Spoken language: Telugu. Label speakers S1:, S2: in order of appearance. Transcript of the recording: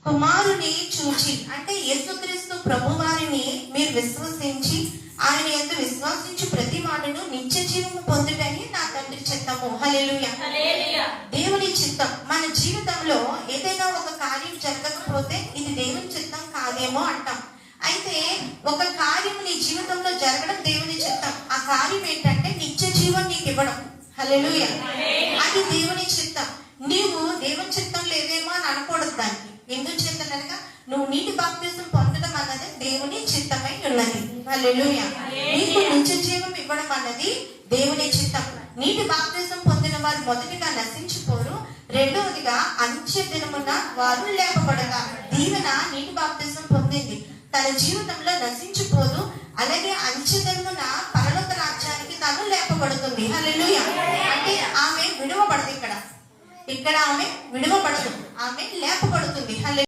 S1: కుమారుని చూచి అంటే యేసుక్రీస్తు ప్రభువారిని మీరు విశ్వసించి ఆయన యందు విశ్వాసించి ప్రతి వాడును నిత్య జీవము పొందుటని నా తండ్రి చిత్తము. హల్లెలూయా. దేవుని చిత్తం మన జీవితంలో ఏదైనా ఒక కార్యం జరగకపోతే ఇది దేవుని చిత్తం కాదేమో అంటాం. అయితే ఒక కార్యం నీ జీవితంలో జరగడం దేవుని చిత్తం. ఆ కార్యం ఏంటంటే నిత్య జీవం నీకు ఇవ్వడం. హల్లెలూయా. అది దేవుని చిత్తం. నీవు దేవుని చిత్తం లేదేమో అని అనకూడదు దానికి. ఎందుకు చేతనగా నువ్వు నీటి బాప్తిజం పొందడం అన్నది దేవుని చిత్తమై ఉన్నది. హల్లెలూయా. నీకు నిత్య జీవం ఇవ్వడం అన్నది దేవుని చిత్తం. నీటి బాప్తిజం పొందిన వారు మొదటిగా నశించిపోరు, రెండవదిగా అంత్య దినమున వారు లేపబడతారు. దీవెన నీటి బాప్తిజం పొందింది, తన జీవితంలో నశించిపోదు, అలాగే అంత్య దినమున పరలోక రాజ్యానికి తాను లేపబడుతుంది. హల్లెలూయా. అంటే ఆమె విడువబడదు. ఇక్కడ ఆమె విడువబడదు, ఆమె లేపబడుతుంది. హల్లెలూయా.